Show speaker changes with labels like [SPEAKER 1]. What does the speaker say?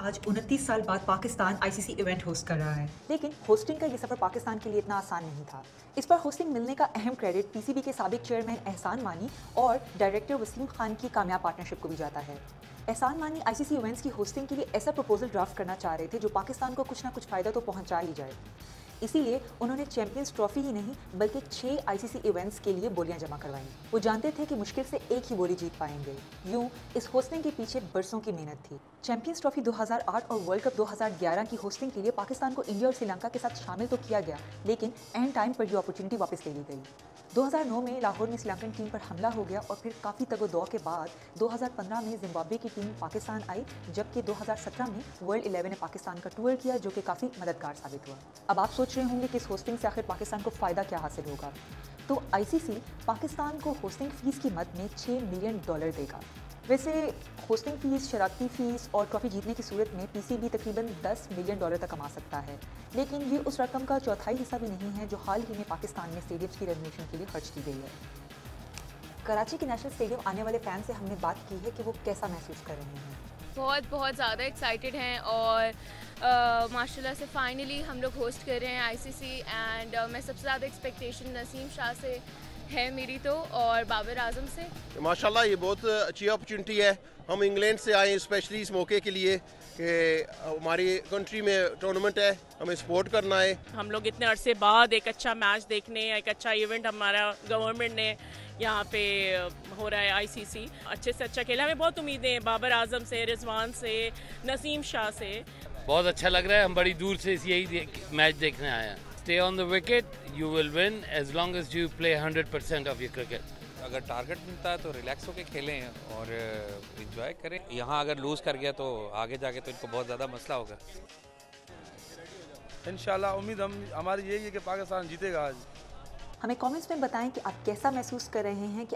[SPEAKER 1] आज 29 साल बाद पाकिस्तान आईसीसी इवेंट होस्ट कर रहा है।
[SPEAKER 2] लेकिन होस्टिंग का ये सफर पाकिस्तान के लिए इतना आसान नहीं था। इस पर होस्टिंग मिलने का अहम क्रेडिट पीसीबी के साबिक चेयरमैन एहसान मानी और डायरेक्टर वसीम खान की कामयाब पार्टनरशिप को भी जाता है। एहसान मानी आईसीसी इवेंट्स की होस्टिंग के लिए ऐसा प्रपोजल ड्राफ्ट करना चाह रहे थे जो पाकिस्तान को कुछ ना कुछ फायदा तो पहुंचा ही जाए। इसीलिए उन्होंने चैंपियंस ट्रॉफी ही नहीं बल्कि 6 आईसीसी इवेंट्स के लिए बोलियां जमा करवाईं। वो जानते थे कि मुश्किल से एक ही बोली जीत पाएंगे। यूं इस होस्टिंग के पीछे बरसों की मेहनत थी। चैंपियंस ट्रॉफी 2008 और वर्ल्ड कप 2011 की होस्टिंग के लिए पाकिस्तान को इंडिया और श्रीलंका के साथ शामिल तो किया गया, लेकिन एंड टाइम पर यह अपॉर्चुनिटी वापस ले ली गई। 2009 में लाहौर में श्रीलंकन टीम पर हमला हो गया और फिर काफ़ी तगो-दौ के बाद 2015 में जिम्बाब्वे की टीम पाकिस्तान आई, जबकि 2017 में वर्ल्ड 11 ने पाकिस्तान का टूर किया, जो कि काफ़ी मददगार साबित हुआ। अब आप सोच रहे होंगे कि इस होस्टिंग से आखिर पाकिस्तान को फ़ायदा क्या हासिल होगा। तो आईसीसी पाकिस्तान को होस्टिंग फीस की मद में $6 मिलियन देगा। वैसे होस्टिंग फीस, शरारती फीस और ट्रॉफी जीतने की सूरत में पीसीबी तकरीबन $10 मिलियन तक कमा सकता है, लेकिन ये उस रकम का चौथाई हिस्सा भी नहीं है जो हाल ही में पाकिस्तान में स्टेडियम्स की रेनोवेशन के लिए खर्च की गई है। कराची के नेशनल स्टेडियम आने वाले फैन से हमने बात की है कि वो कैसा महसूस कर रहे हैं।
[SPEAKER 3] बहुत ज़्यादा एक्साइटेड हैं और माशाल्लाह से फाइनली हम लोग होस्ट कर रहे हैं आईसीसी एंड मैं सबसे ज़्यादा एक्सपेक्टेशन नसीम शाह से है मेरी तो, और बाबर आजम से।
[SPEAKER 4] माशाल्लाह ये बहुत अच्छी अपॉर्चुनिटी है। हम इंग्लैंड से आए स्पेशली इस मौके के लिए कि हमारी कंट्री में टूर्नामेंट है, हमें सपोर्ट करना है।
[SPEAKER 5] हम लोग इतने अरसे बाद एक अच्छा मैच देखने, एक अच्छा इवेंट हमारा गवर्नमेंट ने यहाँ पे हो रहा है आईसीसी, अच्छे से अच्छा खेला। हमें बहुत उम्मीदें हैं बाबर आजम से, रिजवान से, नसीम शाह से।
[SPEAKER 6] बहुत अच्छा लग रहा है। हम बड़ी दूर से यही मैच देखने आए हैं। Stay on the wicket, you will win as long as you play 100% of your cricket.
[SPEAKER 7] अगर टारगेट मिलता है तो रिलैक्स होकर खेलें और एंजॉय करें। यहाँ अगर लूज़ कर गया तो आगे जाके तो इनको बहुत ज़्यादा मसला होगा।
[SPEAKER 8] इंशाल्लाह उम्मीद हमारी यही है कि पाकिस्तान जीतेगा आज।
[SPEAKER 2] हमें कमेंट्स में बताएं कि आप कैसा महसूस कर रहे हैं कि